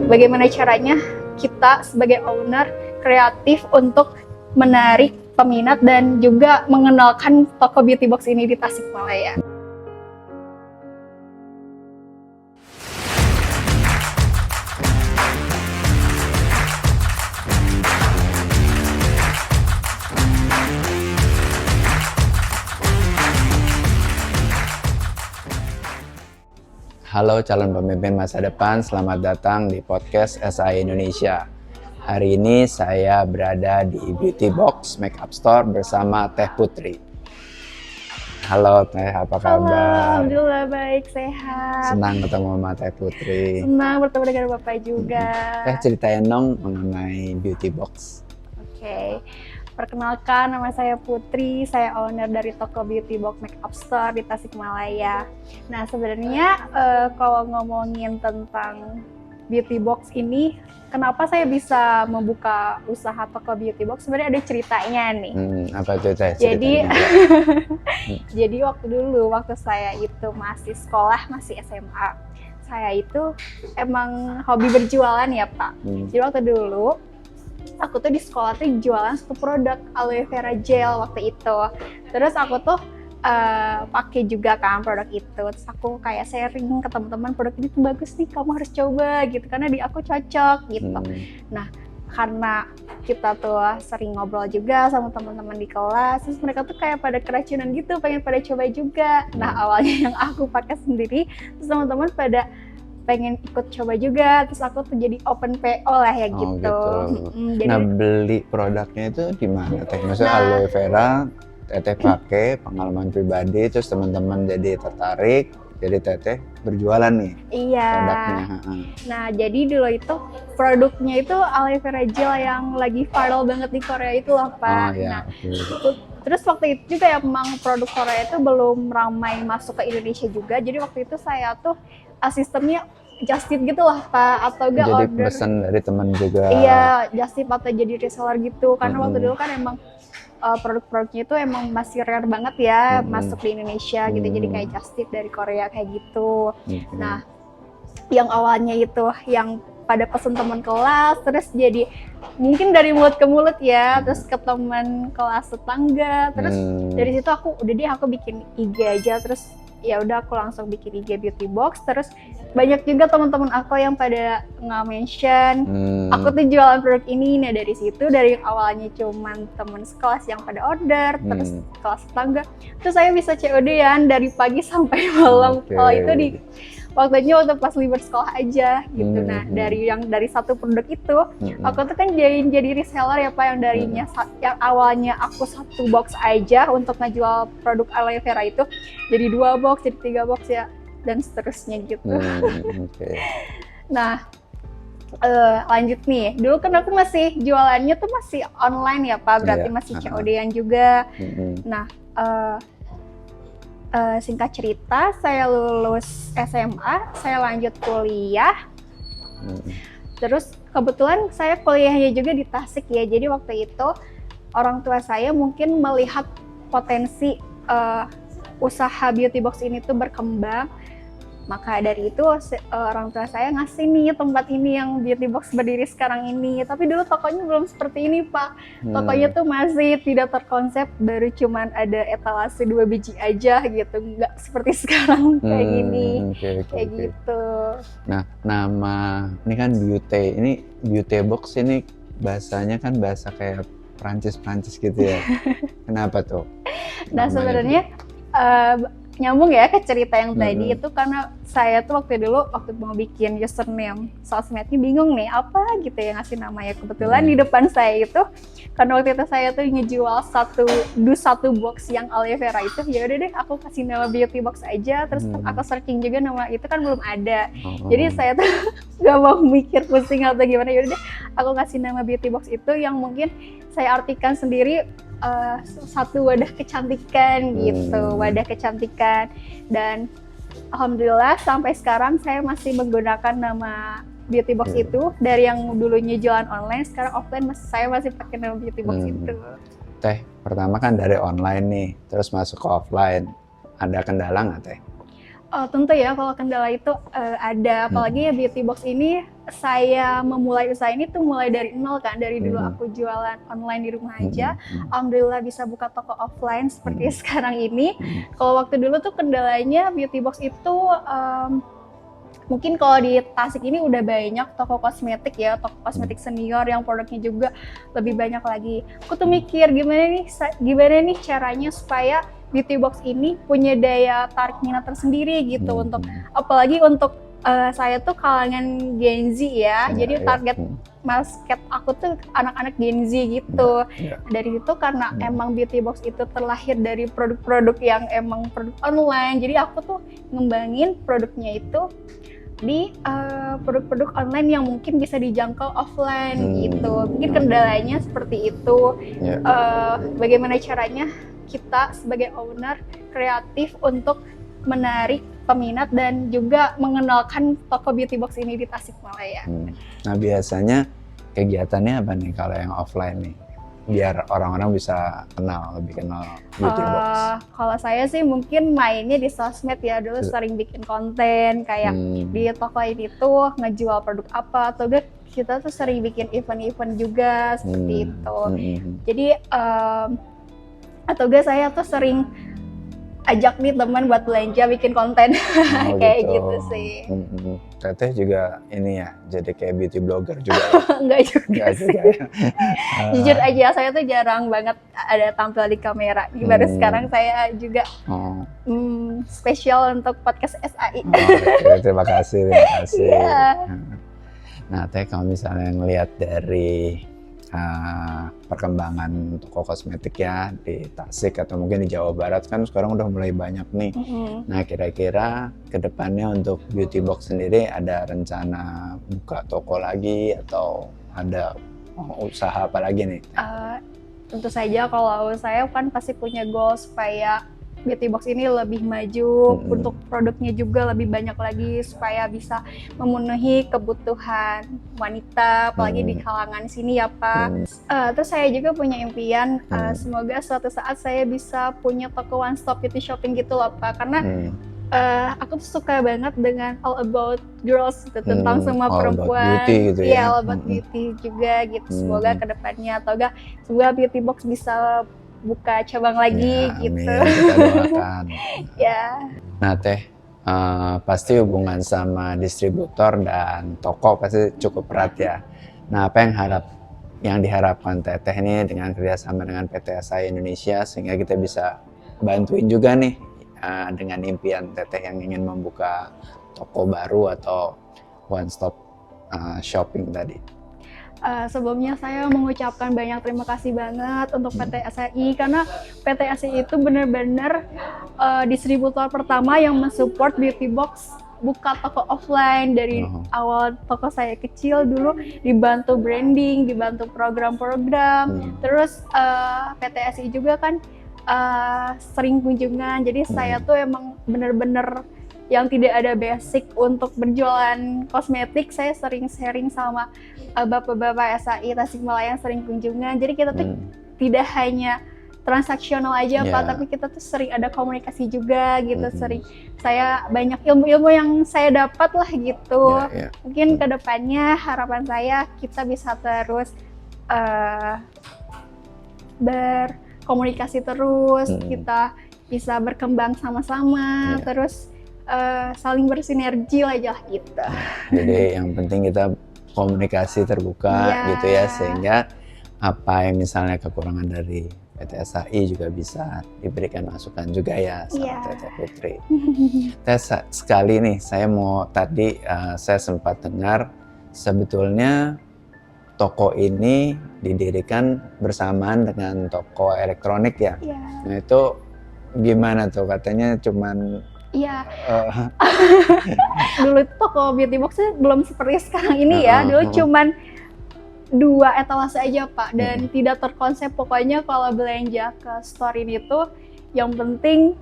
Bagaimana caranya kita sebagai owner kreatif untuk menarik peminat dan juga mengenalkan toko beauty box ini di Tasikmalaya. Halo calon pemimpin masa depan, selamat datang di podcast SI Indonesia. Hari ini saya berada di Beauty Box Makeup Store bersama Teh Putri. Halo Teh, apa kabar? Halo, alhamdulillah baik, sehat. Senang ketemu sama Teh Putri. Senang bertemu dengan Bapak juga. Teh ceritain dong mengenai Beauty Box. Oke. Perkenalkan, nama saya Putri, saya owner dari toko Beauty Box Makeup Store di Tasikmalaya. Nah, sebenarnya kalau ngomongin tentang Beauty Box ini, kenapa saya bisa membuka usaha toko Beauty Box? Sebenarnya ada ceritanya nih. Apa itu Teh? Jadi waktu saya itu masih sekolah, masih SMA, saya itu emang hobi berjualan ya Pak. Jadi waktu dulu, aku tuh di sekolah tuh jualan satu produk aloe vera gel waktu itu. Terus aku tuh pakai juga kan produk itu. Terus aku kayak sharing ke teman-teman, produk ini tuh bagus nih, kamu harus coba gitu karena di aku cocok gitu. Nah, karena kita tuh sering ngobrol juga sama teman-teman di kelas, terus mereka tuh kayak pada keracunan gitu, pengen pada coba juga. Nah, awalnya yang aku pakai sendiri, terus teman-teman pada pengen ikut coba juga, terus aku tuh jadi open PO lah ya gitu. Jadi... Nah, beli produknya itu di mana Teh? Maksudnya aloe vera, Teteh pakai pengalaman pribadi, terus teman-teman jadi tertarik, jadi Teteh berjualan nih produknya. Nah, jadi dulu itu produknya itu aloe vera gel yang lagi viral banget di Korea itu loh Pak. Terus waktu itu juga emang produk Korea itu belum ramai masuk ke Indonesia juga, jadi waktu itu saya tuh sistemnya just tip gitu lah Pak, atau enggak jadi order. Pesan dari teman juga. Iya, just tip atau jadi reseller gitu. Karena waktu dulu kan emang produk-produknya itu emang masih rare banget ya masuk di Indonesia gitu. Jadi kayak just tip dari Korea kayak gitu. Nah, yang awalnya itu yang pada pesen teman kelas, terus jadi mungkin dari mulut ke mulut ya, terus ke teman kelas tetangga, terus dari situ aku bikin IG aja, terus ya udah aku langsung bikin IG Beauty Box. Terus banyak juga teman-teman aku yang pada nge-mention aku tuh jualan produk ini. Nah, dari situ, dari awalnya cuman teman sekelas yang pada order, terus kelas tetangga, terus saya bisa COD-an dari pagi sampai malam. Kalau itu di waktu pas libur sekolah aja gitu. Nah, dari satu produk itu, aku tuh kan jadi reseller ya Pak, yang yang awalnya aku satu box aja untuk ngejual produk aloe vera itu, jadi 2 box, jadi 3 box ya, dan seterusnya gitu. Nah, lanjut nih. Dulu kan aku masih jualannya tuh masih online ya Pak, berarti masih COD-an juga. Nah, singkat cerita, saya lulus SMA, saya lanjut kuliah. Terus kebetulan saya kuliahnya juga di Tasik ya. Jadi waktu itu orang tua saya mungkin melihat potensi usaha beauty box ini tuh berkembang. Maka dari itu orang tua saya ngasih nih tempat ini yang beauty box berdiri sekarang ini. Tapi dulu tokonya belum seperti ini Pak. Tokonya tuh masih tidak terkonsep, baru cuman ada etalase 2 biji aja gitu. Nggak seperti sekarang kayak gini. Kayak gitu. Nah, nama ini kan beauty box ini bahasanya kan bahasa kayak Prancis gitu ya. Kenapa tuh? Nah, sebenarnya nyambung ya ke cerita yang tadi itu, karena saya tuh waktu mau bikin username sosmednya bingung nih apa gitu ya ngasih namanya. Kebetulan di depan saya itu, karena waktu itu saya tuh ngejual satu box yang aloe vera itu, ya udah deh aku kasih nama beauty box aja. Terus aku searching juga, nama itu kan belum ada. Jadi saya tuh gak mau mikir pusing atau gimana, ya udah deh aku kasih nama beauty box itu yang mungkin saya artikan sendiri satu wadah kecantikan gitu, wadah kecantikan. Dan alhamdulillah sampai sekarang saya masih menggunakan nama beauty box itu. Dari yang dulunya jualan online, sekarang offline saya masih pakai nama beauty box itu. Teh, pertama kan dari online nih, terus masuk ke offline, ada kendala nggak Teh? Oh, tentu ya, kalau kendala itu ada, apalagi ya beauty box ini saya memulai usaha ini tuh mulai dari nol kan, dari dulu aku jualan online di rumah aja, alhamdulillah bisa buka toko offline seperti sekarang ini. Kalau waktu dulu tuh kendalanya Beauty Box itu mungkin kalau di Tasik ini udah banyak toko kosmetik ya, toko kosmetik senior yang produknya juga lebih banyak lagi. Aku tuh mikir gimana nih caranya supaya Beauty Box ini punya daya tarik minat tersendiri gitu, untuk apalagi untuk saya tuh kalangan Gen Z ya, jadi target market aku tuh anak-anak Gen Z gitu. Dari itu karena emang Beauty Box itu terlahir dari produk-produk yang emang produk online, jadi aku tuh ngembangin produknya itu di produk-produk online yang mungkin bisa dijangkau offline gitu. Mungkin kendalanya seperti itu. Bagaimana caranya kita sebagai owner kreatif untuk menarik peminat dan juga mengenalkan toko Beauty Box ini di Tasikmalaya. Nah biasanya kegiatannya apa nih kalau yang offline nih? Biar orang-orang bisa lebih kenal Beauty Box. Kalau saya sih mungkin mainnya di sosmed ya, dulu sering bikin konten kayak di toko ini tuh ngejual produk apa, atau enggak kita tuh sering bikin event-event juga seperti itu. Jadi atau enggak saya tuh sering ajak nih teman buat belanja bikin konten kayak gitu sih. Teteh juga ini ya, jadi kayak beauty blogger juga. Enggak juga sih. Ya. Jujur aja saya tuh jarang banget ada tampil di kamera. Baru sekarang saya juga spesial untuk podcast SAI. Terima kasih. Yeah. Nah Teh, kalau misalnya ngelihat dari perkembangan toko kosmetik ya di Tasik atau mungkin di Jawa Barat kan sekarang udah mulai banyak nih. Nah kira-kira kedepannya untuk Beauty Box sendiri ada rencana buka toko lagi atau ada usaha apa lagi nih? Tentu saja kalau saya kan pasti punya goal supaya Beauty Box ini lebih maju, untuk produknya juga lebih banyak lagi supaya bisa memenuhi kebutuhan wanita, apalagi di kalangan sini ya Pak. Terus saya juga punya impian, semoga suatu saat saya bisa punya toko one stop beauty shopping gitu loh Pak, karena aku tuh suka banget dengan all about girls gitu, tentang semua perempuan, gitu ya. All about beauty juga gitu. Semoga kedepannya atau enggak, semoga Beauty Box bisa buka cabang lagi gitu. Amin, kita doakan. Nah Teh, pasti hubungan sama distributor dan toko pasti cukup erat ya. Nah apa yang diharapkan Teteh ini dengan kerjasama dengan PT SAI Indonesia sehingga kita bisa bantuin juga nih dengan impian Teteh yang ingin membuka toko baru atau one stop shopping tadi? Sebelumnya saya mengucapkan banyak terima kasih banget untuk PT SAI, karena PT SAI itu benar-benar distributor pertama yang mensupport Beauty Box buka toko offline. Dari awal toko saya kecil dulu dibantu branding, dibantu program-program, terus PT SAI juga kan sering kunjungan, jadi saya tuh emang benar-benar yang tidak ada basic untuk berjualan kosmetik. Saya sering sharing sama bapak-bapak SAI Tasikmalaya yang sering kunjungan. Jadi kita tuh tidak hanya transaksional aja Pak, tapi kita tuh sering ada komunikasi juga gitu. Sering saya banyak ilmu-ilmu yang saya dapat lah gitu. Mungkin kedepannya harapan saya kita bisa terus berkomunikasi terus, kita bisa berkembang sama-sama, terus saling bersinergi aja gitu. Jadi yang penting kita komunikasi terbuka gitu ya, sehingga apa yang misalnya kekurangan dari PT SAI juga bisa diberikan masukan juga ya sama Teteh Putri. Teh, sekali nih saya mau saya sempat dengar sebetulnya toko ini didirikan bersamaan dengan toko elektronik ya. Nah itu gimana tuh, katanya cuman dulu itu toko Beauty Box belum seperti sekarang ini ya. Dulu cuman 2 etalase aja Pak, dan tidak terkonsep. Pokoknya kalau belanja ke store ini tuh yang penting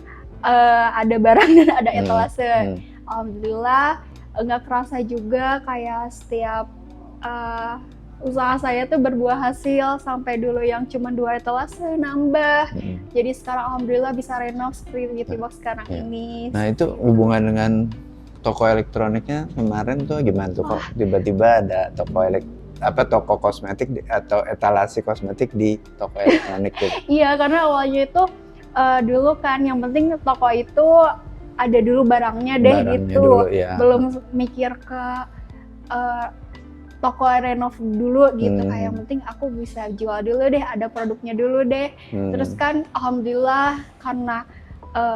ada barang dan ada etalase. Alhamdulillah nggak kerasa juga kayak setiap usaha saya tuh berbuah hasil, sampai dulu yang cuma 2 etalase nambah. Jadi sekarang alhamdulillah bisa renov seperti Beauty Box sekarang ini. Nah itu hubungan dengan toko elektroniknya kemarin tuh gimana tuh kok tiba-tiba ada toko kosmetik atau etalase kosmetik di toko elektronik gitu? Iya, karena awalnya itu dulu kan yang penting toko itu ada dulu barangnya deh gitu. Dulu, ya. Belum mikir ke toko renov dulu gitu, kayak yang penting aku bisa jual dulu deh, ada produknya dulu deh. Terus kan alhamdulillah karena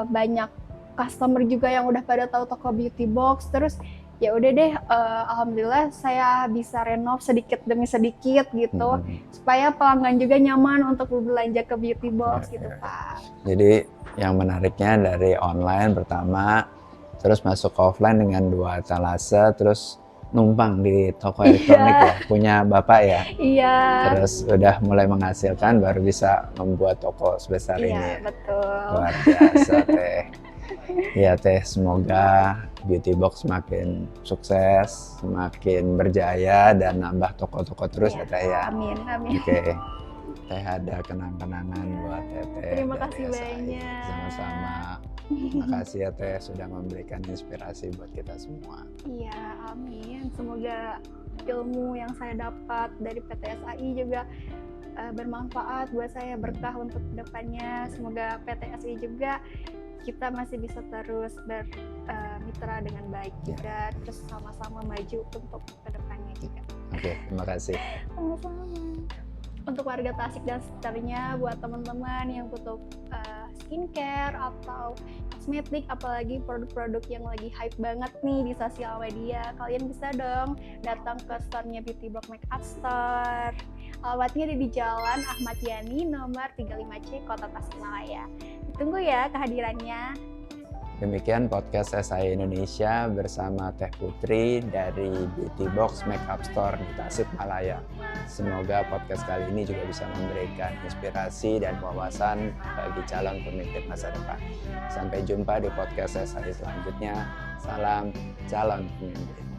banyak customer juga yang udah pada tahu toko beauty box, terus ya udah deh alhamdulillah saya bisa renov sedikit demi sedikit gitu, supaya pelanggan juga nyaman untuk berbelanja ke beauty box gitu Pak. Jadi yang menariknya dari online pertama, terus masuk ke offline dengan 2 etalase, terus numpang di toko elektronik ya, punya bapak ya. Iya. Terus udah mulai menghasilkan baru bisa membuat toko sebesar ini. Iya, betul. Luar biasa Teh. Ya Teh, semoga beauty box semakin sukses, semakin berjaya dan nambah toko-toko terus ya Teh ya. Amin, amin. Oke. Teh ada kenang-kenangan buat Teteh. Terima kasih banyak. Sama-sama. Makasih ya Teh sudah memberikan inspirasi buat kita semua. Iya, amin. Semoga ilmu yang saya dapat dari PT SAI juga bermanfaat buat saya, berkah untuk kedepannya. Semoga PT SAI juga kita masih bisa terus bermitra dengan baik juga, terus sama-sama maju untuk kedepannya juga. Oke, terima kasih. Sama-sama. Untuk warga Tasik dan sekitarnya, buat teman-teman yang butuh skincare atau kosmetik, apalagi produk-produk yang lagi hype banget nih di sosial media, kalian bisa dong datang ke store-nya Beauty Box Makeup Store. Alamatnya ada di Jalan Ahmad Yani nomor 35C, Kota Tasikmalaya. Ditunggu ya kehadirannya. Demikian podcast SAI Indonesia bersama Teh Putri dari Beauty Box Makeup Store di Tasikmalaya. Semoga podcast kali ini juga bisa memberikan inspirasi dan wawasan bagi calon pemimpin masa depan. Sampai jumpa di podcast SAI selanjutnya. Salam calon pemimpin.